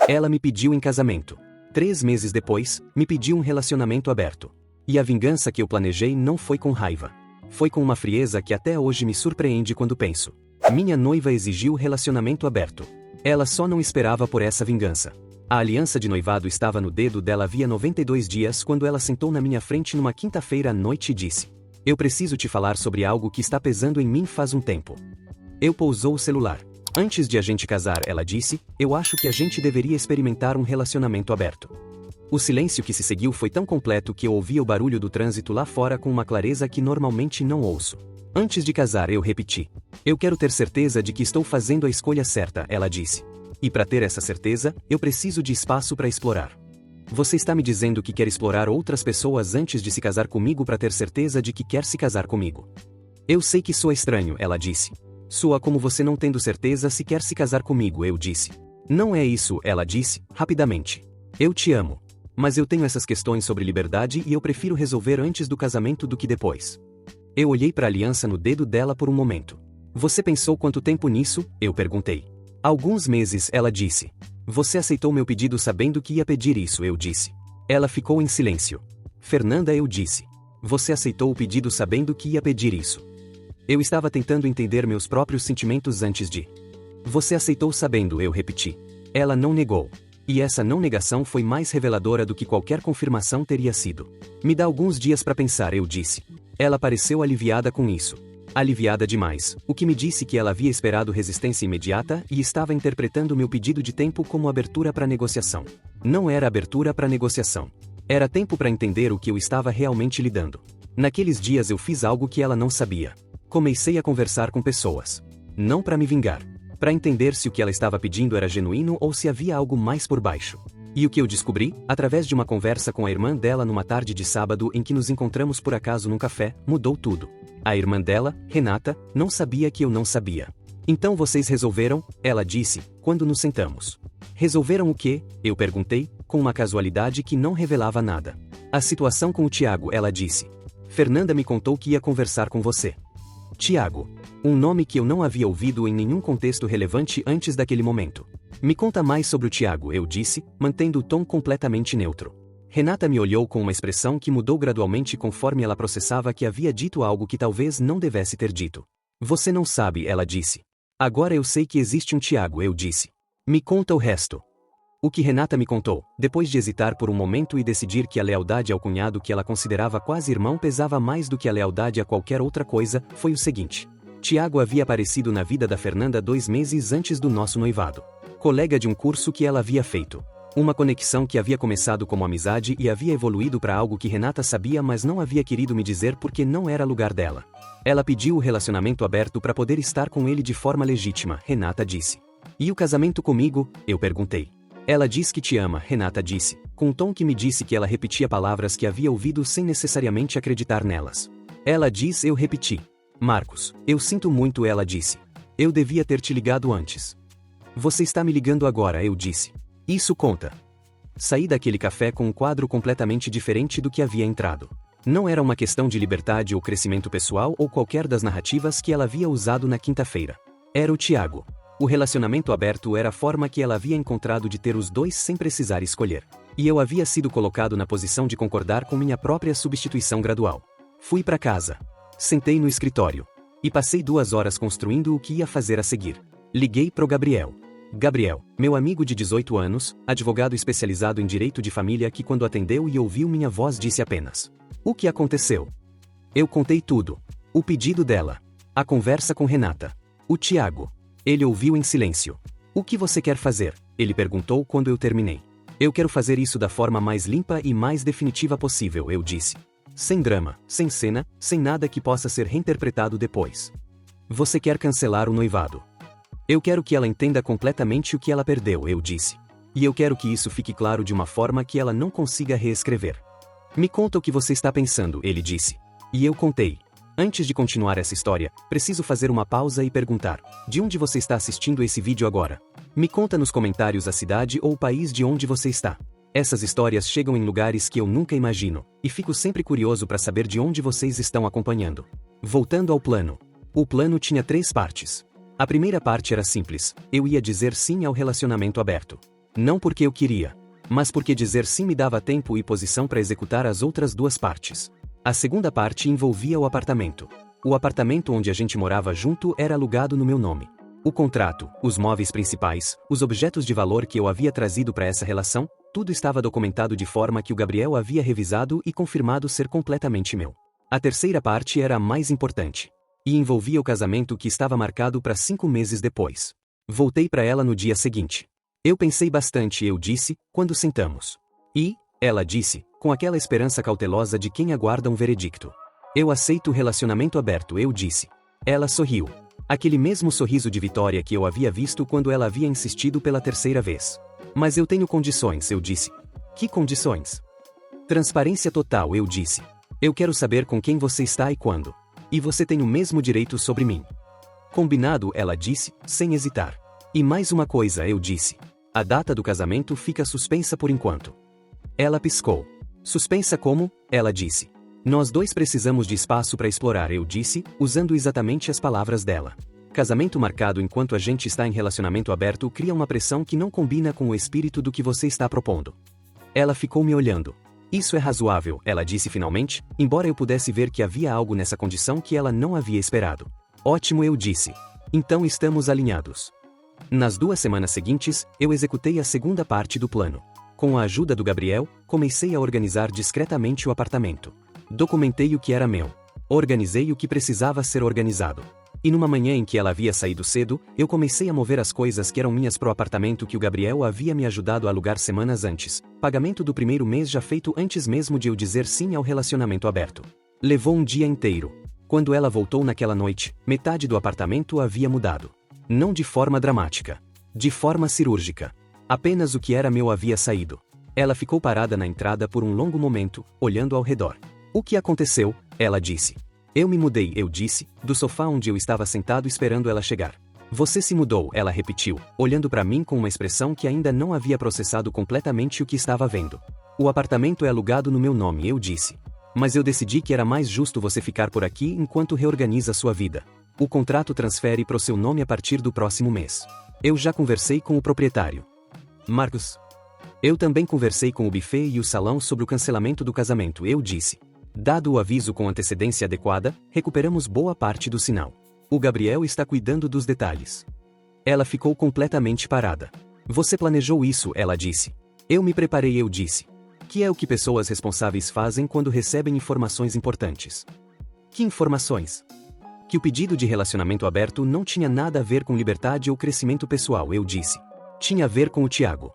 Ela me pediu em casamento. 3 meses depois, me pediu um relacionamento aberto. E a vingança que eu planejei não foi com raiva. Foi com uma frieza que até hoje me surpreende quando penso. Minha noiva exigiu relacionamento aberto. Ela só não esperava por essa vingança. A aliança de noivado estava no dedo dela havia 92 dias quando ela sentou na minha frente numa quinta-feira à noite e disse: "Eu preciso te falar sobre algo que está pesando em mim faz um tempo." Eu pousou o celular. "Antes de a gente casar," ela disse, "eu acho que a gente deveria experimentar um relacionamento aberto." O silêncio que se seguiu foi tão completo que eu ouvia o barulho do trânsito lá fora com uma clareza que normalmente não ouço. "Antes de casar," eu repeti. "Eu quero ter certeza de que estou fazendo a escolha certa," ela disse. "E para ter essa certeza, eu preciso de espaço para explorar." "Você está me dizendo que quer explorar outras pessoas antes de se casar comigo para ter certeza de que quer se casar comigo?" "Eu sei que soa estranho," ela disse. "Soa como você não tendo certeza se quer se casar comigo," eu disse. "Não é isso," ela disse, rapidamente. "Eu te amo. Mas eu tenho essas questões sobre liberdade e eu prefiro resolver antes do casamento do que depois." Eu olhei para a aliança no dedo dela por um momento. "Você pensou quanto tempo nisso?" eu perguntei. "Alguns meses," ela disse. "Você aceitou meu pedido sabendo que ia pedir isso," eu disse. Ela ficou em silêncio. "Fernanda," eu disse. "Você aceitou o pedido sabendo que ia pedir isso." Eu estava tentando entender meus próprios sentimentos antes de. "Você aceitou sabendo," eu repeti. Ela não negou. E essa não negação foi mais reveladora do que qualquer confirmação teria sido. "Me dá alguns dias para pensar," eu disse. Ela pareceu aliviada com isso. Aliviada demais, o que me disse que ela havia esperado resistência imediata e estava interpretando meu pedido de tempo como abertura para negociação. Não era abertura para negociação. Era tempo para entender o que eu estava realmente lidando. Naqueles dias eu fiz algo que ela não sabia. Comecei a conversar com pessoas. Não para me vingar. Para entender se o que ela estava pedindo era genuíno ou se havia algo mais por baixo. E o que eu descobri, através de uma conversa com a irmã dela numa tarde de sábado em que nos encontramos por acaso num café, mudou tudo. A irmã dela, Renata, não sabia que eu não sabia. "Então vocês resolveram?" ela disse, quando nos sentamos. "Resolveram o quê?" eu perguntei, com uma casualidade que não revelava nada. "A situação com o Tiago," ela disse. "Fernanda me contou que ia conversar com você." Tiago. Um nome que eu não havia ouvido em nenhum contexto relevante antes daquele momento. "Me conta mais sobre o Tiago," eu disse, mantendo o tom completamente neutro. Renata me olhou com uma expressão que mudou gradualmente conforme ela processava que havia dito algo que talvez não devesse ter dito. "Você não sabe," ela disse. "Agora eu sei que existe um Tiago," eu disse. "Me conta o resto." O que Renata me contou, depois de hesitar por um momento e decidir que a lealdade ao cunhado que ela considerava quase irmão pesava mais do que a lealdade a qualquer outra coisa, foi o seguinte. Tiago havia aparecido na vida da Fernanda 2 meses antes do nosso noivado. Colega de um curso que ela havia feito. Uma conexão que havia começado como amizade e havia evoluído para algo que Renata sabia mas não havia querido me dizer porque não era lugar dela. Ela pediu o relacionamento aberto para poder estar com ele de forma legítima, Renata disse. "E o casamento comigo?" eu perguntei. "Ela diz que te ama," Renata disse, com um tom que me disse que ela repetia palavras que havia ouvido sem necessariamente acreditar nelas. "Ela diz," eu repeti. "Marcos, eu sinto muito," ela disse. "Eu devia ter te ligado antes." "Você está me ligando agora," eu disse. "Isso conta." Saí daquele café com um quadro completamente diferente do que havia entrado. Não era uma questão de liberdade ou crescimento pessoal ou qualquer das narrativas que ela havia usado na quinta-feira. Era o Tiago. O relacionamento aberto era a forma que ela havia encontrado de ter os dois sem precisar escolher. E eu havia sido colocado na posição de concordar com minha própria substituição gradual. Fui para casa. Sentei no escritório. E passei 2 horas construindo o que ia fazer a seguir. Liguei pro Gabriel. Gabriel, meu amigo de 18 anos, advogado especializado em direito de família que quando atendeu e ouviu minha voz disse apenas: "O que aconteceu?" Eu contei tudo. O pedido dela. A conversa com Renata. O Tiago. Ele ouviu em silêncio. "O que você quer fazer?" ele perguntou quando eu terminei. "Eu quero fazer isso da forma mais limpa e mais definitiva possível," eu disse. "Sem drama, sem cena, sem nada que possa ser reinterpretado depois." "Você quer cancelar o noivado?" "Eu quero que ela entenda completamente o que ela perdeu," eu disse. "E eu quero que isso fique claro de uma forma que ela não consiga reescrever." "Me conta o que você está pensando," ele disse. E eu contei. Antes de continuar essa história, preciso fazer uma pausa e perguntar: de onde você está assistindo esse vídeo agora? Me conta nos comentários a cidade ou o país de onde você está. Essas histórias chegam em lugares que eu nunca imagino, e fico sempre curioso para saber de onde vocês estão acompanhando. Voltando ao plano. O plano tinha 3 partes. A primeira parte era simples: eu ia dizer sim ao relacionamento aberto. Não porque eu queria, mas porque dizer sim me dava tempo e posição para executar as outras duas partes. A segunda parte envolvia o apartamento. O apartamento onde a gente morava junto era alugado no meu nome. O contrato, os móveis principais, os objetos de valor que eu havia trazido para essa relação, tudo estava documentado de forma que o Gabriel havia revisado e confirmado ser completamente meu. A terceira parte era a mais importante. E envolvia o casamento que estava marcado para 5 meses depois. Voltei para ela no dia seguinte. Eu pensei bastante, eu disse, quando sentamos. E, ela disse, com aquela esperança cautelosa de quem aguarda um veredicto. Eu aceito o relacionamento aberto, eu disse. Ela sorriu. Aquele mesmo sorriso de vitória que eu havia visto quando ela havia insistido pela terceira vez. Mas eu tenho condições, eu disse. Que condições? Transparência total, eu disse. Eu quero saber com quem você está e quando. E você tem o mesmo direito sobre mim. Combinado, ela disse, sem hesitar. E mais uma coisa, eu disse. A data do casamento fica suspensa por enquanto. Ela piscou. Suspensa como? Ela disse. Nós dois precisamos de espaço para explorar, eu disse, usando exatamente as palavras dela. Casamento marcado enquanto a gente está em relacionamento aberto cria uma pressão que não combina com o espírito do que você está propondo. Ela ficou me olhando. Isso é razoável, ela disse finalmente, embora eu pudesse ver que havia algo nessa condição que ela não havia esperado. Ótimo, eu disse. Então estamos alinhados. Nas 2 semanas seguintes, eu executei a segunda parte do plano. Com a ajuda do Gabriel, comecei a organizar discretamente o apartamento. Documentei o que era meu. Organizei o que precisava ser organizado. E numa manhã em que ela havia saído cedo, eu comecei a mover as coisas que eram minhas pro apartamento que o Gabriel havia me ajudado a alugar semanas antes. Pagamento do primeiro mês já feito antes mesmo de eu dizer sim ao relacionamento aberto. Levou um dia inteiro. Quando ela voltou naquela noite, metade do apartamento havia mudado. Não de forma dramática. De forma cirúrgica. Apenas o que era meu havia saído. Ela ficou parada na entrada por um longo momento, olhando ao redor. O que aconteceu? Ela disse. Eu me mudei, eu disse, do sofá onde eu estava sentado esperando ela chegar. Você se mudou, ela repetiu, olhando para mim com uma expressão que ainda não havia processado completamente o que estava vendo. O apartamento é alugado no meu nome, eu disse. Mas eu decidi que era mais justo você ficar por aqui enquanto reorganiza sua vida. O contrato transfere para o seu nome a partir do próximo mês. Eu já conversei com o proprietário. Marcos. Eu também conversei com o buffet e o salão sobre o cancelamento do casamento, eu disse. Dado o aviso com antecedência adequada, recuperamos boa parte do sinal. O Gabriel está cuidando dos detalhes. Ela ficou completamente parada. Você planejou isso, ela disse. Eu me preparei, eu disse. Que é o que pessoas responsáveis fazem quando recebem informações importantes. Que informações? Que o pedido de relacionamento aberto não tinha nada a ver com liberdade ou crescimento pessoal, eu disse. Tinha a ver com o Tiago.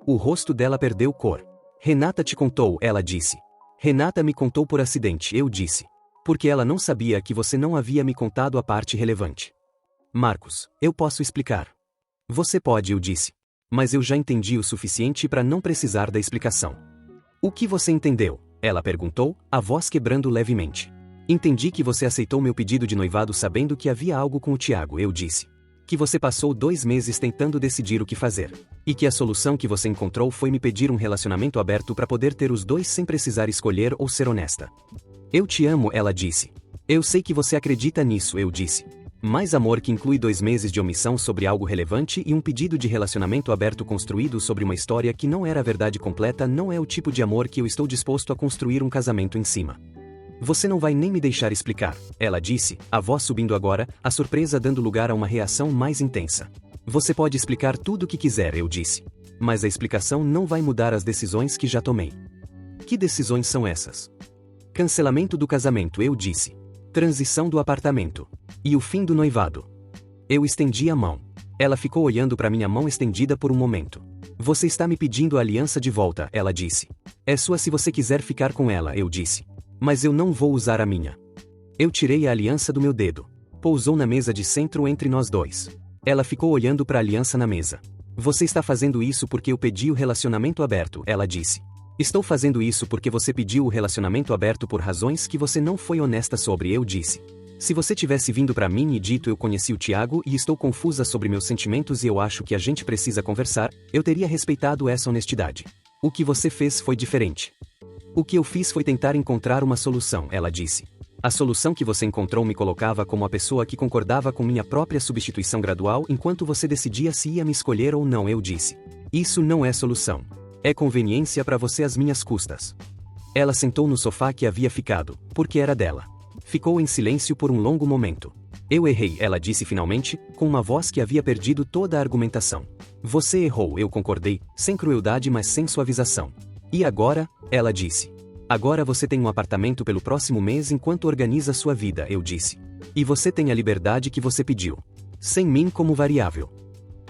O rosto dela perdeu cor. Renata te contou, ela disse. Renata me contou por acidente, eu disse. Porque ela não sabia que você não havia me contado a parte relevante. Marcos, eu posso explicar. Você pode, eu disse. Mas eu já entendi o suficiente para não precisar da explicação. O que você entendeu? Ela perguntou, a voz quebrando levemente. Entendi que você aceitou meu pedido de noivado sabendo que havia algo com o Tiago, eu disse. Que você passou 2 meses tentando decidir o que fazer. E que a solução que você encontrou foi me pedir um relacionamento aberto para poder ter os dois sem precisar escolher ou ser honesta. Eu te amo, ela disse. Eu sei que você acredita nisso, eu disse. Mais amor que inclui 2 meses de omissão sobre algo relevante e um pedido de relacionamento aberto construído sobre uma história que não era a verdade completa não é o tipo de amor que eu estou disposto a construir um casamento em cima. Você não vai nem me deixar explicar, ela disse, a voz subindo agora, a surpresa dando lugar a uma reação mais intensa. Você pode explicar tudo o que quiser, eu disse. Mas a explicação não vai mudar as decisões que já tomei. Que decisões são essas? Cancelamento do casamento, eu disse. Transição do apartamento. E o fim do noivado. Eu estendi a mão. Ela ficou olhando para minha mão estendida por um momento. Você está me pedindo a aliança de volta, ela disse. É sua se você quiser ficar com ela, eu disse. Mas eu não vou usar a minha. Eu tirei a aliança do meu dedo. Pousou na mesa de centro entre nós dois. Ela ficou olhando para a aliança na mesa. Você está fazendo isso porque eu pedi o relacionamento aberto, ela disse. Estou fazendo isso porque você pediu o relacionamento aberto por razões que você não foi honesta sobre, eu disse. Se você tivesse vindo para mim e dito eu conheci o Tiago e estou confusa sobre meus sentimentos e eu acho que a gente precisa conversar, eu teria respeitado essa honestidade. O que você fez foi diferente. O que eu fiz foi tentar encontrar uma solução, ela disse. A solução que você encontrou me colocava como a pessoa que concordava com minha própria substituição gradual enquanto você decidia se ia me escolher ou não, eu disse. Isso não é solução. É conveniência para você às minhas custas. Ela sentou no sofá que havia ficado, porque era dela. Ficou em silêncio por um longo momento. Eu errei, ela disse finalmente, com uma voz que havia perdido toda a argumentação. Você errou, eu concordei, sem crueldade mas sem suavização. E agora? Ela disse. Agora você tem um apartamento pelo próximo mês enquanto organiza sua vida, eu disse. E você tem a liberdade que você pediu. Sem mim como variável.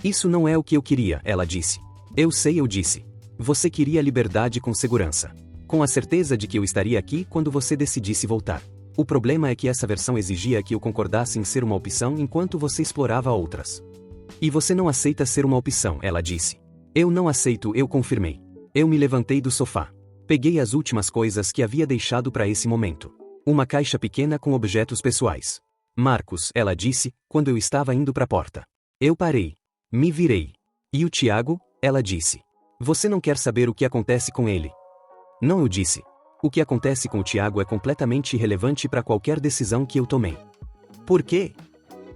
Isso não é o que eu queria, ela disse. Eu sei, eu disse. Você queria liberdade com segurança. Com a certeza de que eu estaria aqui quando você decidisse voltar. O problema é que essa versão exigia que eu concordasse em ser uma opção enquanto você explorava outras. E você não aceita ser uma opção, ela disse. Eu não aceito, eu confirmei. Eu me levantei do sofá. Peguei as últimas coisas que havia deixado para esse momento. Uma caixa pequena com objetos pessoais. Marcos, ela disse, quando eu estava indo para a porta. Eu parei. Me virei. E o Tiago? Ela disse. Você não quer saber o que acontece com ele? Não, eu disse. O que acontece com o Tiago é completamente irrelevante para qualquer decisão que eu tomei. Por quê?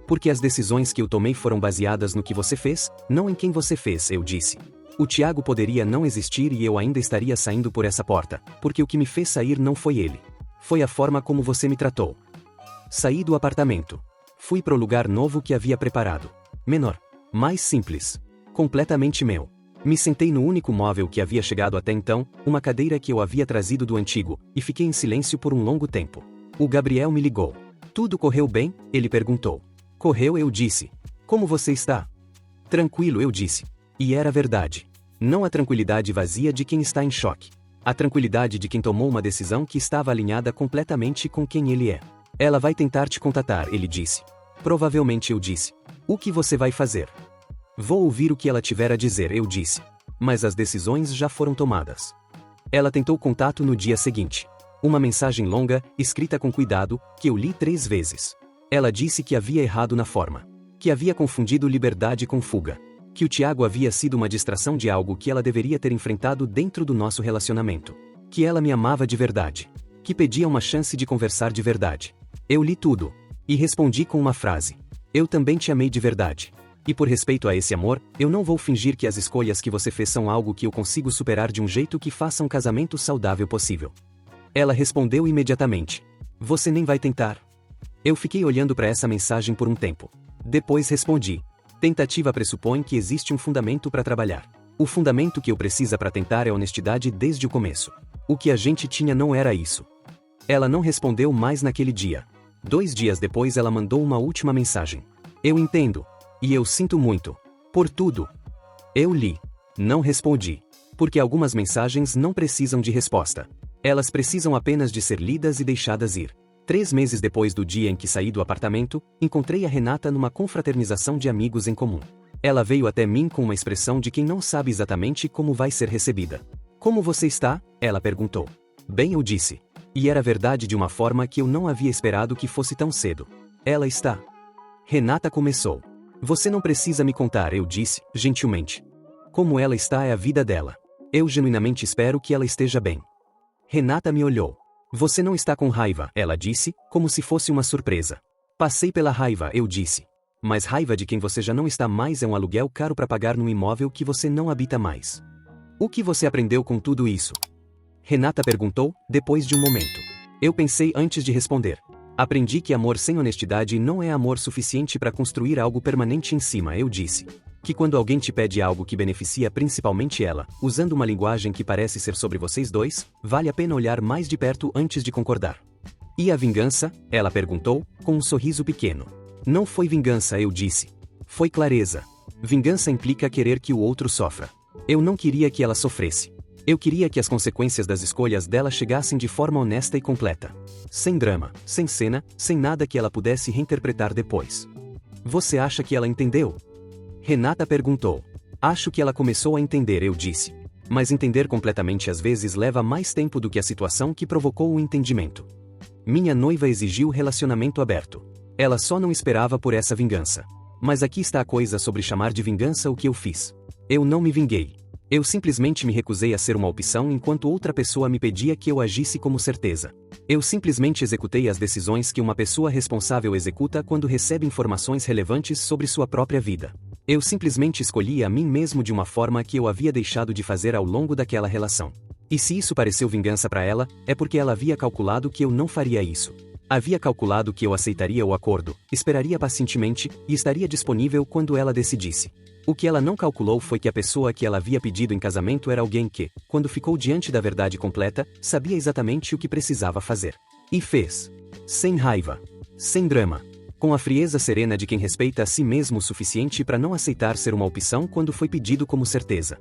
Porque as decisões que eu tomei foram baseadas no que você fez, não em quem você fez, eu disse. O Tiago poderia não existir e eu ainda estaria saindo por essa porta, porque o que me fez sair não foi ele. Foi a forma como você me tratou. Saí do apartamento. Fui pro lugar novo que havia preparado. Menor. Mais simples. Completamente meu. Me sentei no único móvel que havia chegado até então, uma cadeira que eu havia trazido do antigo, e fiquei em silêncio por um longo tempo. O Gabriel me ligou. Tudo correu bem? Ele perguntou. Correu, eu disse. Como você está? Tranquilo, eu disse. E era verdade. Não a tranquilidade vazia de quem está em choque. A tranquilidade de quem tomou uma decisão que estava alinhada completamente com quem ele é. Ela vai tentar te contatar, ele disse. Provavelmente, eu disse. O que você vai fazer? Vou ouvir o que ela tiver a dizer, eu disse. Mas as decisões já foram tomadas. Ela tentou contato no dia seguinte. Uma mensagem longa, escrita com cuidado, que eu li 3 vezes. Ela disse que havia errado na forma. Que havia confundido liberdade com fuga. Que o Tiago havia sido uma distração de algo que ela deveria ter enfrentado dentro do nosso relacionamento. Que ela me amava de verdade. Que pedia uma chance de conversar de verdade. Eu li tudo. E respondi com uma frase. Eu também te amei de verdade. E por respeito a esse amor, eu não vou fingir que as escolhas que você fez são algo que eu consigo superar de um jeito que faça um casamento saudável possível. Ela respondeu imediatamente. Você nem vai tentar. Eu fiquei olhando para essa mensagem por um tempo. Depois respondi. Tentativa pressupõe que existe um fundamento para trabalhar. O fundamento que eu preciso para tentar é honestidade desde o começo. O que a gente tinha não era isso. Ela não respondeu mais naquele dia. 2 dias depois ela mandou uma última mensagem. Eu entendo. E eu sinto muito. Por tudo. Eu li. Não respondi. Porque algumas mensagens não precisam de resposta. Elas precisam apenas de ser lidas e deixadas ir. 3 meses depois do dia em que saí do apartamento, encontrei a Renata numa confraternização de amigos em comum. Ela veio até mim com uma expressão de quem não sabe exatamente como vai ser recebida. Como você está? Ela perguntou. Bem, eu disse. E era verdade de uma forma que eu não havia esperado que fosse tão cedo. Ela está. Renata começou. Você não precisa me contar, eu disse, gentilmente. Como ela está é a vida dela. Eu genuinamente espero que ela esteja bem. Renata me olhou. Você não está com raiva, ela disse, como se fosse uma surpresa. Passei pela raiva, eu disse. Mas raiva de quem você já não está mais é um aluguel caro para pagar num imóvel que você não habita mais. O que você aprendeu com tudo isso? Renata perguntou, depois de um momento. Eu pensei antes de responder. Aprendi que amor sem honestidade não é amor suficiente para construir algo permanente em cima, eu disse. Que quando alguém te pede algo que beneficia principalmente ela, usando uma linguagem que parece ser sobre vocês dois, vale a pena olhar mais de perto antes de concordar. E a vingança? Ela perguntou, com um sorriso pequeno. Não foi vingança, eu disse. Foi clareza. Vingança implica querer que o outro sofra. Eu não queria que ela sofresse. Eu queria que as consequências das escolhas dela chegassem de forma honesta e completa. Sem drama, sem cena, sem nada que ela pudesse reinterpretar depois. Você acha que ela entendeu? Renata perguntou. Acho que ela começou a entender, eu disse. Mas entender completamente às vezes leva mais tempo do que a situação que provocou o entendimento. Minha noiva exigiu relacionamento aberto. Ela só não esperava por essa vingança. Mas aqui está a coisa sobre chamar de vingança o que eu fiz. Eu não me vinguei. Eu simplesmente me recusei a ser uma opção enquanto outra pessoa me pedia que eu agisse como certeza. Eu simplesmente executei as decisões que uma pessoa responsável executa quando recebe informações relevantes sobre sua própria vida. Eu simplesmente escolhi a mim mesmo de uma forma que eu havia deixado de fazer ao longo daquela relação. E se isso pareceu vingança para ela, é porque ela havia calculado que eu não faria isso. Havia calculado que eu aceitaria o acordo, esperaria pacientemente, e estaria disponível quando ela decidisse. O que ela não calculou foi que a pessoa que ela havia pedido em casamento era alguém que, quando ficou diante da verdade completa, sabia exatamente o que precisava fazer. E fez. Sem raiva. Sem drama. Com a frieza serena de quem respeita a si mesmo o suficiente para não aceitar ser uma opção quando foi pedido como certeza.